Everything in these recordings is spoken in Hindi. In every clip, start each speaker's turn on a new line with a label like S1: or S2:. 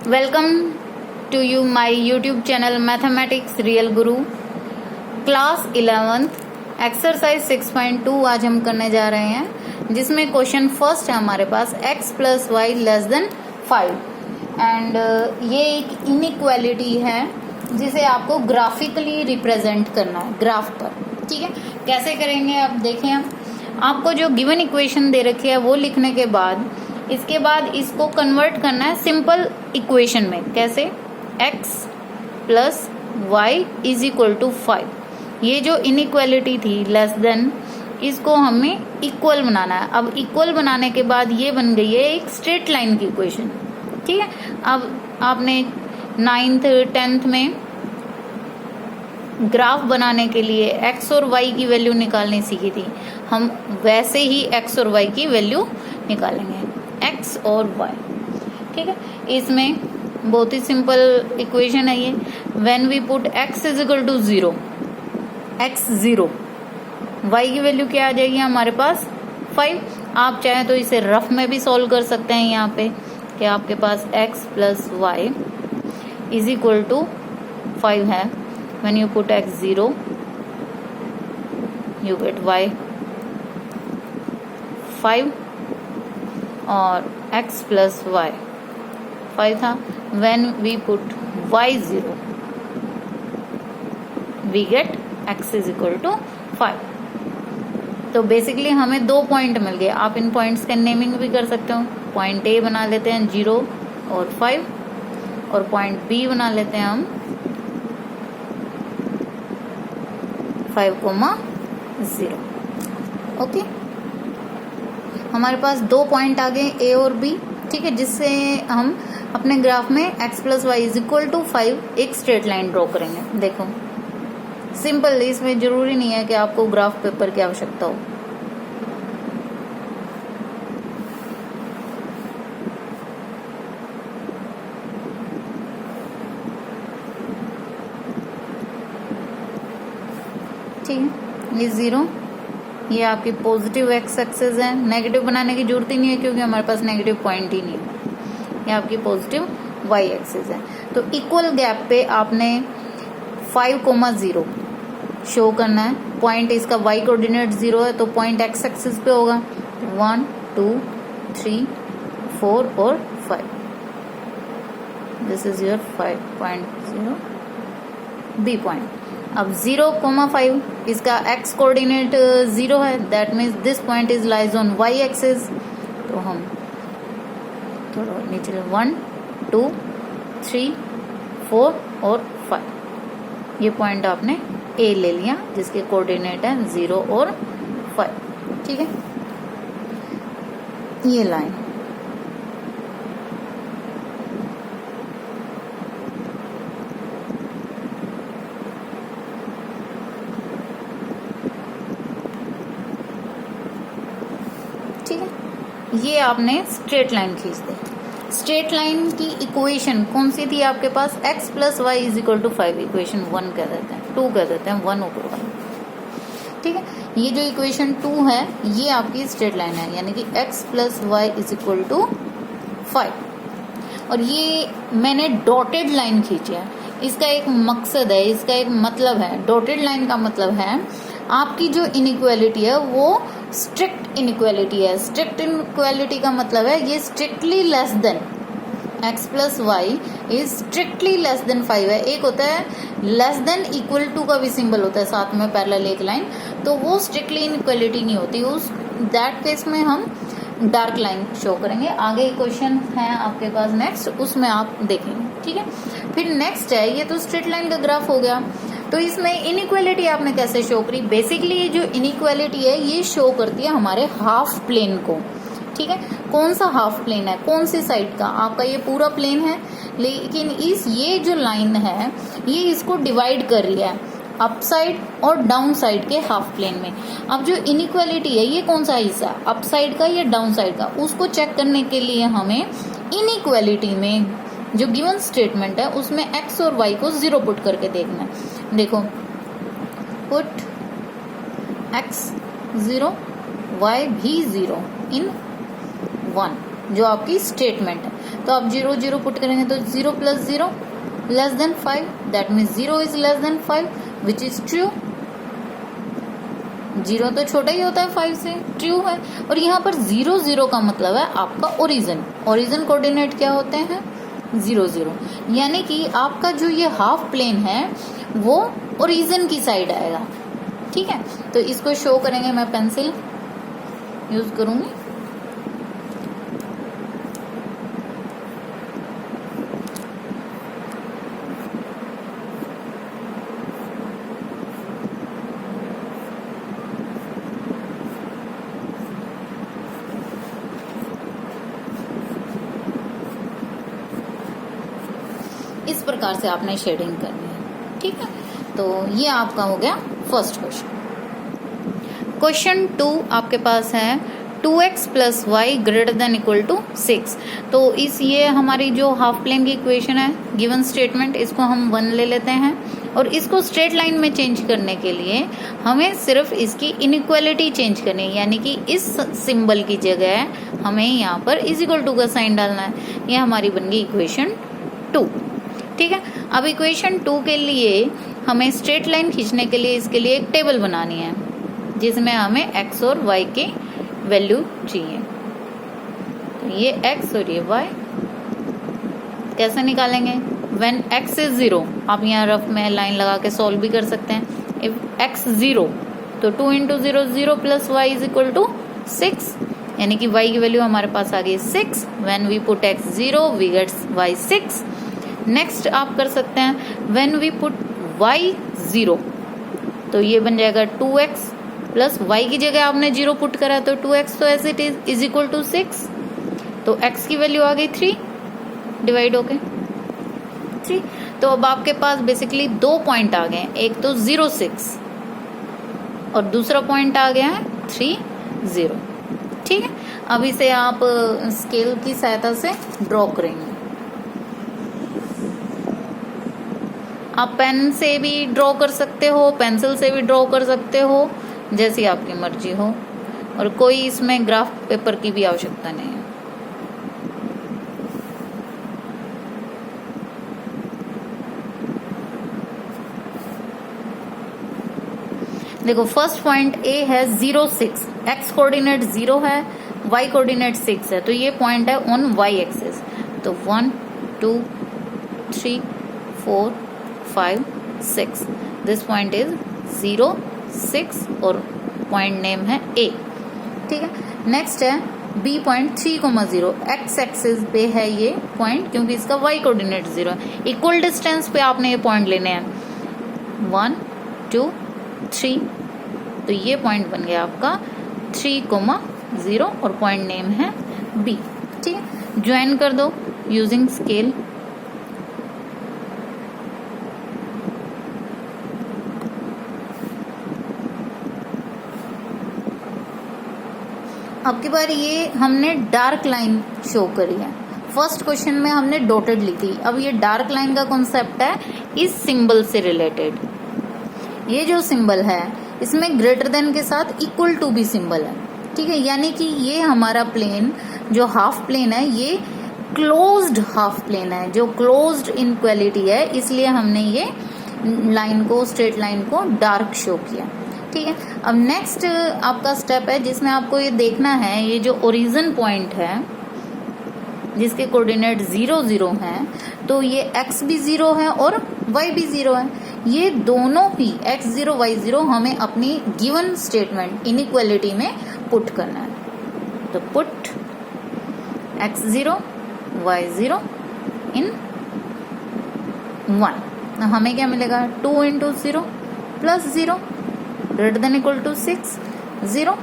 S1: Welcome to you my YouTube channel mathematics real guru class 11th exercise 6.2 आज हम करने जा रहे हैं, जिसमें क्वेश्चन फर्स्ट है हमारे पास x + y <5 एंड ये एक इनइक्वालिटी है जिसे आपको ग्राफिकली रिप्रेजेंट करना है ग्राफ पर। ठीक है, कैसे करेंगे आप देखें। आपको जो गिवन इक्वेशन दे रखी है वो लिखने के बाद इसके बाद इसको कन्वर्ट करना है सिंपल इक्वेशन में। कैसे? x + y = 5। ये जो इनइक्वालिटी थी लेस देन, इसको हमें इक्वल बनाना है। अब इक्वल बनाने के बाद ये बन गई है एक स्ट्रेट लाइन की इक्वेशन। ठीक है, अब आपने 9th 10th में ग्राफ बनाने के लिए x और y की वैल्यू निकालनी सीखी थी, हम वैसे ही x और y की वैल्यू निकालेंगे, x और y। ठीक है, इसमें बहुत ही सिंपल इक्वेशन है ये। When we put x = 0, x 0, y की वैल्यू क्या आ जाएगी हमारे पास 5। आप चाहें तो इसे रफ में भी सॉल्व कर सकते हैं यहाँ पे कि आपके पास x + y = 5 है। When you put x 0, you get y 5 और x + y 5 था। When we put y 0, we get x = 5। तो बेसिकली हमें 2 पॉइंट मिल गए। आप इन पॉइंट्स का नेमिंग भी कर सकते हो। पॉइंट A बना लेते हैं 0 और 5, और पॉइंट B बना लेते हैं हम 5,0। ओके, हमारे पास 2 पॉइंट आ गए A और B। ठीक है, जिससे हम अपने ग्राफ में x + y = 5 एक स्ट्रेट लाइन ड्रॉ करेंगे। देखो सिंपल, इसमें जरूरी नहीं है कि आपको ग्राफ पेपर की आवश्यकता हो। ठीक है, ये 0, ये आपकी पॉजिटिव x एक्सिस है। नेगेटिव बनाने की जरूरत ही नहीं है क्योंकि हमारे पास नेगेटिव पॉइंट ही नहीं है। ये आपकी पॉजिटिव y एक्सिस है। तो इक्वल गैप पे आपने 5,0 शो करना है। पॉइंट इसका y कोऑर्डिनेट 0 है तो पॉइंट x एक्सिस पे होगा 1 2 3 4 और 5। This is your 5.0 B point. अब 0,5 इसका x कोऑर्डिनेट 0 है, that means this point is lies on y axis. तो हम थोड़ा नीचे 1 2 3 4 और 5, ये पॉइंट आपने A ले लिया जिसके कोऑर्डिनेट है 0 और 5। ठीक है, ये लाइन ये आपने स्ट्रेट लाइन खींच दी। स्ट्रेट लाइन की इक्वेशन कौन सी थी आपके पास? x + y = 5। इक्वेशन 1 कह देते हैं, 2 कह देते हैं, 1 ऊपर वाला। ठीक है, ये जो इक्वेशन 2 है ये आपकी स्ट्रेट लाइन है, यानी कि x + y = 5। और ये मैंने डॉटेड लाइन खींची है। इसका एक मकसद है, इसका एक मतलब है। डॉटेड लाइन का मतलब है आपकी जो इनइक्वालिटी है वो स्ट्रिक्ट इनइक्वालिटी है। स्ट्रिक्ट इनइक्वालिटी का मतलब है ये strictly less than x + y is strictly less than 5 है। एक होता है लेस देन इक्वल टू का भी सिंबल होता है साथ में पैरेलल एक लाइन, तो वो स्ट्रिक्टली इनइक्वालिटी नहीं होती। उस दैट केस में हम डार्क लाइन शो करेंगे। आगे क्वेश्चन है आपके पास नेक्स्ट, उसमें आप देखेंगे। ठीक है, फिर नेक्स्ट है, ये तो स्ट्रेट लाइन का ग्राफ हो गया। तो इसमें इनइक्वालिटी आपने कैसे शो करी? बेसिकली ये जो इनइक्वालिटी है ये शो करती है हमारे हाफ प्लेन को। ठीक है, कौन सा हाफ प्लेन है, कौन सी साइड का? आपका ये पूरा प्लेन है, लेकिन ये जो लाइन है ये इसको डिवाइड कर रही है अप साइड और डाउन साइड के हाफ प्लेन में। अब जो इनइक्वालिटी है ये कौन सा हिस्सा, अप साइड का या डाउन साइड का, उसको चेक करने के लिए हमें इनइक्वालिटी में जो गिवन स्टेटमेंट है उसमें x और y को 0 पुट करके देखना है। देखो, पुट x 0 y भी 0 इन 1, जो आपकी स्टेटमेंट है। तो आप 0 0 पुट करेंगे तो 0 + 0 < 5, that means 0 is < 5 which is true. 0 तो छोटा ही होता है 5 से, ट्रू है। और यहाँ पर 0 0 का मतलब है आपका ओरिजिन। ओरिजिन कोऑर्डिनेट क्या होते हैं? 0 0, यानी कि आपका जो ये हाफ प्लेन है वो ओरिजिन की साइड आएगा। ठीक है, तो इसको शो करेंगे, मैं पेंसिल यूज करूंगी। इस प्रकार से आपने शेडिंग करनी है। ठीक है, तो ये आपका हो गया फर्स्ट क्वेश्चन। क्वेश्चन 2 आपके पास है 2x + y > 6। तो इस ये हमारी जो हाफ प्लेन की इक्वेशन है, गिवन स्टेटमेंट, इसको हम 1 ले लेते हैं और इसको स्ट्रेट लाइन में चेंज करने के लिए हमें सिर्फ इसकी इनइक्वालिटी चेंज करनी है, यानी कि इस सिंबल की जगह हमें यहाँ पर = का साइन डालना है। ये हमारी बन गई इक्वेशन 2। ठीक है, अब इक्वेशन 2 के लिए हमें स्ट्रेट लाइन खींचने के लिए इसके लिए एक टेबल बनानी है जिसमें हमें x और y की वैल्यू चाहिए। तो ये x और ये y कैसे निकालेंगे? व्हेन x इज 0, आप यहाँ रफ में लाइन लगा के सॉल्व भी कर सकते हैं। इफ x 0 तो 2 × 0 0 + y = 6, यानी कि y की वैल्यू हमारे पास आ गई 6। When we put x 0 we get y 6। Next आप कर सकते हैं व्हेन वी पुट y 0, तो ये बन जाएगा 2x + y की जगह आपने 0 पुट करा तो 2x, तो एज इट इज = 6। तो x की वैल्यू आ गई 3 डिवाइड होके 3। तो अब आपके पास बेसिकली 2 पॉइंट आ गए, एक तो 0 6 और दूसरा पॉइंट आ गया है 3 0। ठीक है, अब इसे आप स्केल की सहायता से ड्रॉ करेंगे। आप पेन से भी ड्रॉ कर सकते हो, पेंसिल से भी ड्रॉ कर सकते हो, जैसी आपकी मर्जी हो, और कोई इसमें ग्राफ पेपर की भी आवश्यकता नहीं है। देखो फर्स्ट पॉइंट A है 0 6, x कोऑर्डिनेट 0 है, y कोऑर्डिनेट 6 है, तो ये पॉइंट है ऑन y एक्सिस। तो 1 2 3 4 5 6, दिस पॉइंट इज 0 6 और पॉइंट नेम है A। ठीक है, नेक्स्ट है B पॉइंट 3,0, x एक्सिस पे है ये पॉइंट क्योंकि इसका y कोऑर्डिनेट 0 है। इक्वल डिस्टेंस पे आपने ये पॉइंट लेने हैं 1 2 3, तो ये पॉइंट बन गया आपका 3,0 और पॉइंट नेम है B। ठीक है, ज्वाइन कर दो यूजिंग स्केल। अब की बार ये हमने डार्क लाइन शो करी है। फर्स्ट क्वेश्चन में हमने डॉटेड ली थी, अब ये डार्क लाइन का कॉन्सेप्ट है इस सिंबल से रिलेटेड। ये जो सिंबल है इसमें ग्रेटर देन के साथ इक्वल टू भी सिंबल है। ठीक है, यानी कि ये हमारा प्लेन जो हाफ प्लेन है ये क्लोज्ड हाफ प्लेन है, जो क्लोज्ड इनक्वालिटी है, इसलिए हमने ये लाइन को, स्ट्रेट लाइन को डार्क शो किया। ठीक है, अब नेक्स्ट आपका स्टेप है जिसमें आपको ये देखना है ये जो ओरिजिन पॉइंट है जिसके कोऑर्डिनेट 0 0 हैं, तो ये x भी 0 है और y भी 0 है। ये दोनों ही x 0 y 0 हमें अपनी गिवन स्टेटमेंट इनइक्वालिटी में पुट करना है। तो पुट x 0 y 0 इन 1, तो हमें क्या मिलेगा 2 × 0 + 0 greater than equal to 6, 0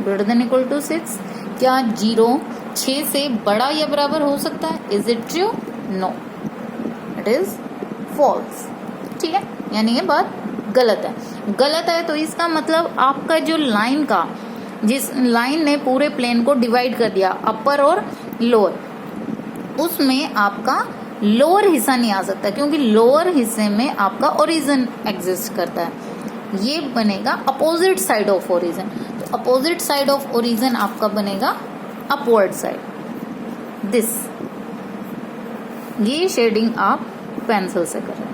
S1: greater than equal to 6। क्या 0 6 से बड़ा या बराबर हो सकता है? Is it true? No, it is false. ठीक है, यानी ये बात गलत है। गलत है तो इसका मतलब आपका जो लाइन का, जिस लाइन ने पूरे प्लेन को डिवाइड कर दिया अपर और लोअर, उसमें आपका लोअर हिस्सा नहीं आ सकता क्योंकि लोअर हिस्से में आपका ओरिजिन एग्जिस्ट करता है। ये बनेगा अपोजिट साइड ऑफ ओरिजिन। तो अपोजिट साइड ऑफ ओरिजिन आपका बनेगा अपवर्ड साइड, दिस। ये शेडिंग आप पेंसिल से कर रहे हैं।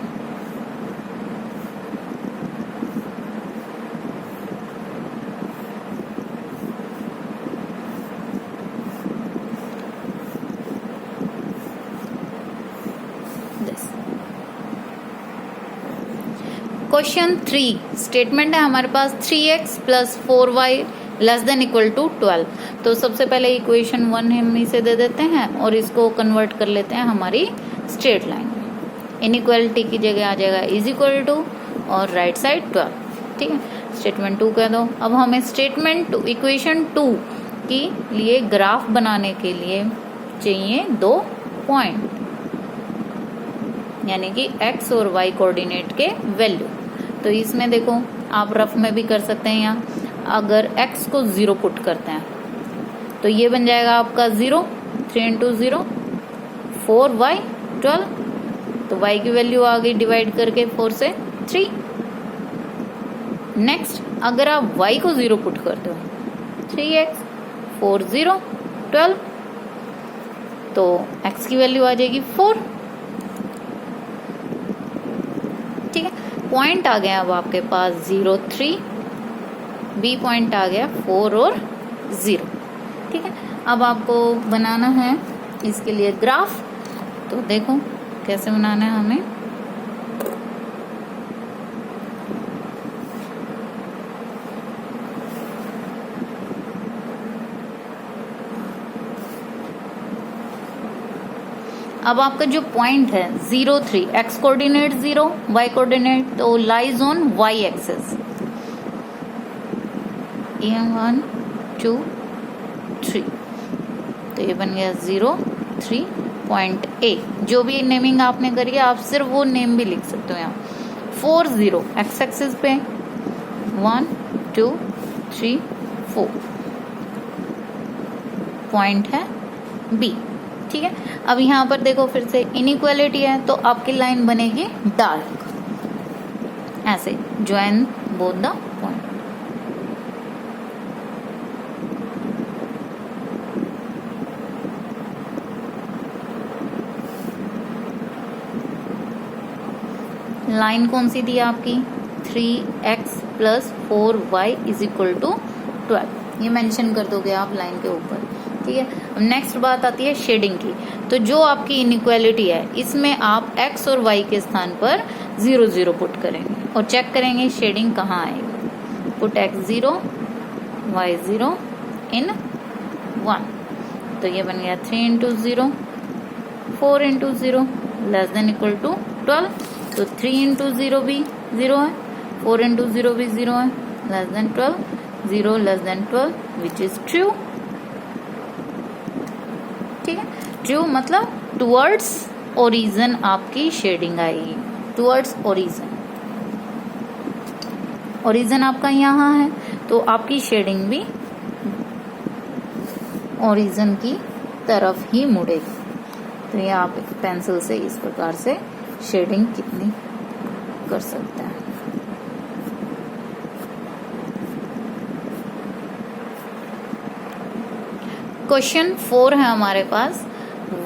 S1: क्वेश्चन 3 स्टेटमेंट है हमारे पास 3x plus 4y less than equal to 12। तो सबसे पहले इक्वेशन 1 हम इसे दे देते हैं और इसको कन्वर्ट कर लेते हैं हमारी स्ट्रेट लाइन में। इनइक्वालिटी की जगह आ जाएगा इज इक्वल टू और राइट साइड 12। ठीक है, स्टेटमेंट 2 कह दो। अब हमें स्टेटमेंट 2 इक्वेशन 2 के लिए ग्राफ बनाने के लिए चाहिए 2 पॉइंट, यानी कि x और y कोऑर्डिनेट के वैल्यू। तो इसमें देखो आप रफ में भी कर सकते हैं। यहाँ अगर x को 0 पुट करते हैं तो ये बन जाएगा आपका 0, 3 इंटू 0 4y 12। तो y की वैल्यू आ गई डिवाइड करके 4 से 3। नेक्स्ट अगर आप y को 0 पुट करते हो 3x 4 0 12, तो x की वैल्यू आ जाएगी 4। ठीक है, पॉइंट आ गया अब आपके पास 0 3, बी पॉइंट आ गया 4 और 0। ठीक है, अब आपको बनाना है इसके लिए ग्राफ। तो देखो कैसे बनाना है हमें। अब आपका जो पॉइंट है 0 3, एक्स कोऑर्डिनेट 0, वाई कोऑर्डिनेट तो लाइज ऑन वाई एक्सिस। 1 2 3, तो ये बन गया 0 3 पॉइंट ए। जो भी नेमिंग आपने करी है आप सिर्फ वो नेम भी लिख सकते हो यहाँ। 4 0 एक्स एक्सिस पे 1 2 3 4 पॉइंट है बी। ठीक है, अब यहाँ पर देखो फिर से इनइक्वालिटी है तो आपकी लाइन बनेगी डार्क, ऐसे join both the point. Line कौन सी थी आपकी 3x plus 4y is equal to 12। ये मेंशन कर दोगे आप लाइन के ऊपर। ठीक है, अब नेक्स्ट बात आती है शेडिंग की। तो जो आपकी इनइक्वालिटी है इसमें आप x और y के स्थान पर 0 0 पुट करेंगे और चेक करेंगे शेडिंग कहाँ आएगी। पुट x 0 y 0 इन 1, तो ये बन गया 3 into 0 4 into 0 less than equal to 12। तो 3 इंटू 0 भी 0 है, 4 इंटू 0 भी 0 है, less than 12, 0 less then 12 which is true. ठीक है, ट्रू मतलब टुवर्ड्स ओरिजिन आपकी शेडिंग आएगी। टुवर्ड्स ओरिजिन, ओरिजिन आपका यहाँ है तो आपकी शेडिंग भी ओरिजिन की तरफ ही मुड़ेगी। तो ये आप पेंसिल से इस प्रकार से शेडिंग कितनी कर सकते हैं। क्वेश्चन 4 है हमारे पास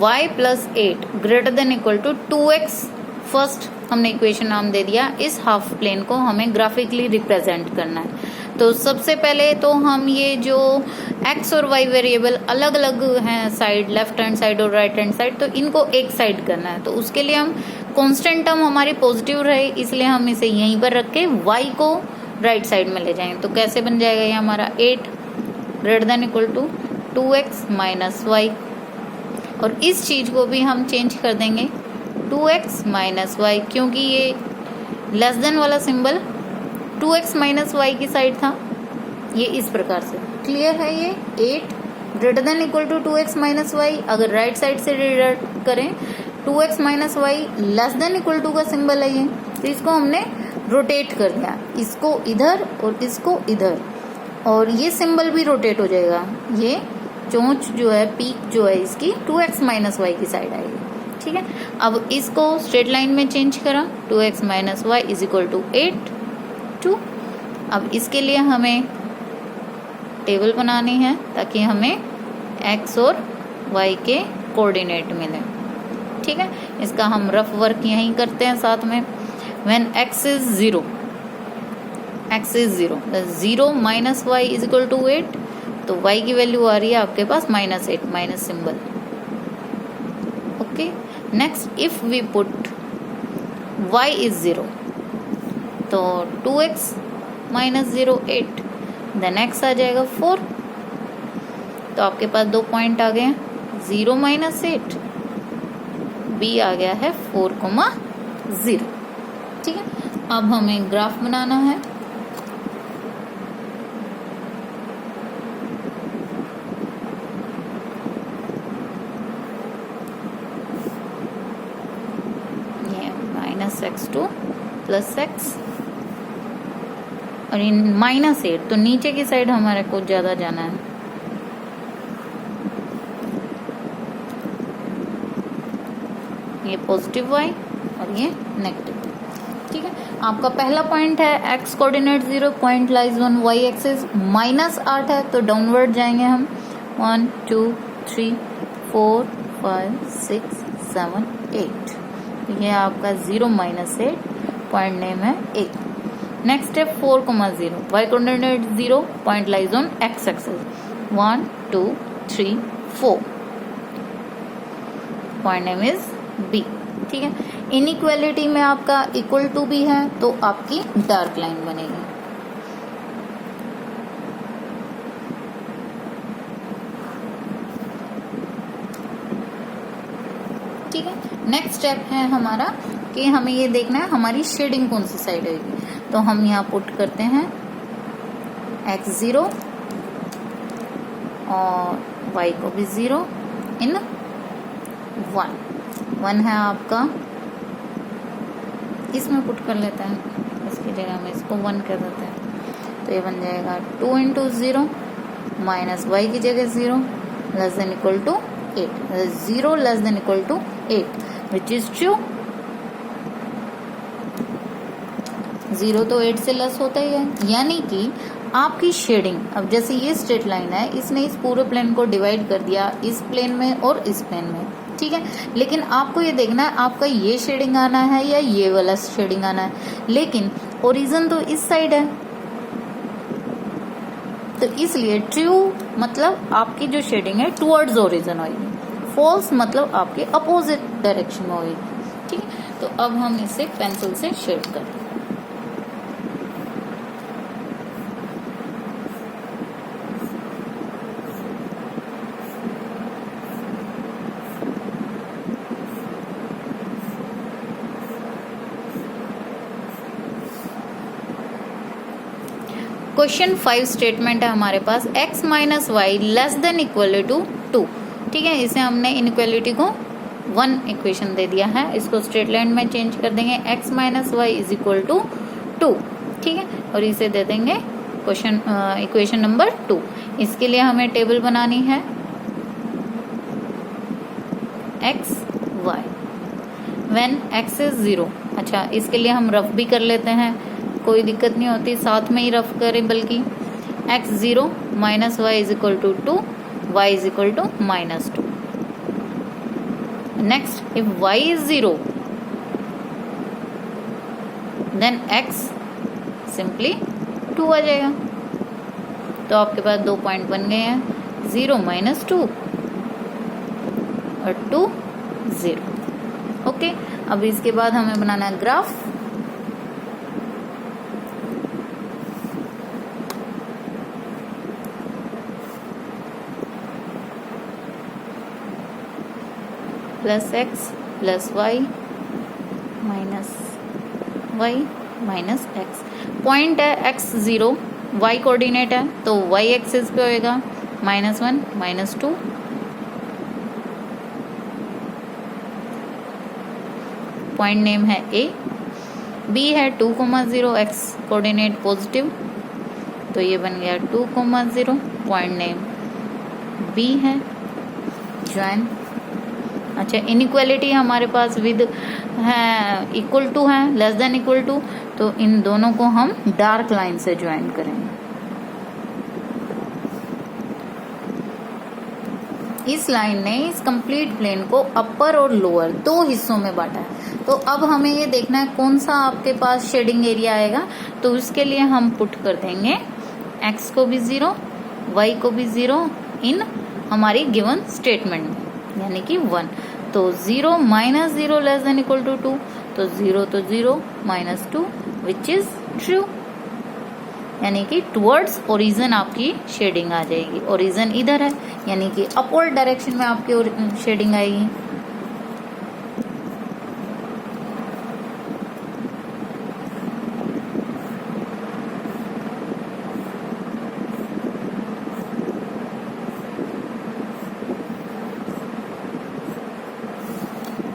S1: y plus 8 greater than equal to 2x। First हमने इक्वेशन नाम दे दिया। इस हाफ प्लेन को हमें ग्राफिकली रिप्रेजेंट करना है। तो सबसे पहले तो हम ये जो x और y वेरिएबल अलग अलग हैं साइड, लेफ्ट हैंड साइड और राइट हैंड साइड, तो इनको एक साइड करना है। तो उसके लिए हम कांस्टेंट टर्म हमारी पॉजिटिव रहे इसलिए हम इसे यहीं पर रख के y को राइट साइड में ले जाएंगे। तो कैसे बन जाएगा ये हमारा 8 greater than equal to 2x minus y, और इस चीज को भी हम चेंज कर देंगे 2x माइनस वाई, क्योंकि ये लेस देन वाला सिंबल 2x माइनस वाई की साइड था। ये इस प्रकार से क्लियर है। ये 8 greater than equal to 2x minus y, अगर राइट साइड से डिडक्ट करें 2x minus y less than equal to का सिंबल है ये, तो इसको हमने रोटेट कर दिया, इसको इधर और इसको इधर, और ये सिंबल भी रोटेट हो जाएगा। ये चोंच जो है, पीक जो है इसकी 2x माइनस वाई की साइड आएगी। ठीक है, अब इसको स्ट्रेट लाइन में चेंज करा 2x minus y is equal to 8 2। अब इसके लिए हमें टेबल बनानी है ताकि हमें x और y के कोऑर्डिनेट मिले। ठीक है, इसका हम रफ वर्क यहीं करते हैं साथ में। When x is 0, x is 0, 0 minus y is equal to 8, तो y की वैल्यू आ रही है आपके पास -8, minus symbol. Okay, next if we put y is 0, तो 2x माइनस 0 8, देन x आ जाएगा 4। तो आपके पास 2 पॉइंट आ गए, 0 माइनस 8, b आ गया है 4,0। ठीक है, अब हमें ग्राफ बनाना है। ये -x2 प्लस x, और इन -8, तो नीचे की साइड हमारे को ज्यादा जाना है। ये पॉजिटिव y और ये नेगेटिव। ठीक है, आपका पहला पॉइंट है x coordinate 0, point lies on y axis, -8 है तो डाउनवर्ड जाएंगे हम। 1 2 3 4 5 6 7 8, ये आपका 0 -8, पॉइंट नेम है A। नेक्स्ट है 4,0, y coordinate 0, point lies on x axis, 1 2 3 4, point name is B। ठीक है, इनइक्वालिटी में आपका इक्वल टू भी है तो आपकी डार्क लाइन बनेगी। ठीक है, नेक्स्ट स्टेप है हमारा कि हमें ये देखना है हमारी शेडिंग कौन सी साइड होगी। तो हम यहाँ पुट करते हैं x0 और y को भी 0 इन 1 है आपका, इसमें पुट कर लेते हैं, इसकी जगह में इसको 1 कर देते हैं। तो ये बन जाएगा 2 × 0 माइनस y की जगह 0 less than equal to 8, 0 less than equal to 8 which is true. 0 तो 8 से लेस होता ही है, यानी कि आपकी शेडिंग, अब जैसे ये स्ट्रेट लाइन है, इसने इस पूरे प्लेन को डिवाइड कर दिया इस प्लेन में और इस प्लेन में। ठीक है, लेकिन आपको ये देखना है आपका ये शेडिंग आना है या ये वाला शेडिंग आना है, लेकिन ओरिजिन तो इस साइड है, तो इसलिए ट्रू मतलब आपकी जो शेडिंग है टुवर्ड्स ओरिजिन होगी, फॉल्स मतलब आपके अपोजिट डायरेक्शन में होगी। ठीक है, तो अब हम इसे पेंसिल से शेड करते हैं। क्वेश्चन 5 स्टेटमेंट है हमारे पास, x minus y less than equal to 2। ठीक है, इसे हमने इनइक्वालिटी को 1 इक्वेशन दे दिया है, इसको स्ट्रेट लाइन में चेंज कर देंगे, x minus y is equal to 2। ठीक है, और इसे दे देंगे क्वेश्चन इक्वेशन नंबर 2। इसके लिए हमें टेबल बनानी है x y when x is 0। अच्छा, इसके लिए हम रफ भी कर लेते हैं, कोई दिक्कत नहीं होती, साथ में ही रफ करें, बल्कि x0 minus y is equal to 2, y is equal to -2। Next, if y is 0 then x simply 2 आ जाएगा। तो आपके पास 2 पॉइंट बन गए हैं, 0 -2 और 2 0। ओके, अब इसके बाद हमें बनाना है graph. +x + y minus x। Point है x0, y कोऑर्डिनेट है तो y एक्सिस पे होएगा, -1 -2। पॉइंट नेम है A। B है 2,0, x कोऑर्डिनेट पॉजिटिव, तो ये बन गया 2,0। पॉइंट नेम B है, ज्वाइन। अच्छा, इनइक्वालिटी हमारे पास विद है इक्वल टू है, लेस देन इक्वल टू, तो इन दोनों को हम डार्क लाइन से ज्वाइन करेंगे। इस लाइन ने इस कंप्लीट प्लेन को अपर और लोअर दो हिस्सों में बांटा है। तो अब हमें ये देखना है कौन सा आपके पास शेडिंग एरिया आएगा। तो उसके लिए हम पुट कर देंगे x को भी 0, y को भी 0 इन हमारी गिवन स्टेटमेंट में, यानी कि 1। तो 0 minus 0 less than equal to 2, तो 0 तो 0 माइनस 2 विच इज ट्रू, यानी कि टुवर्ड्स ओरिजिन आपकी शेडिंग आ जाएगी। ओरिजिन इधर है, यानी कि अपवर्ड डायरेक्शन में आपकी शेडिंग आएगी।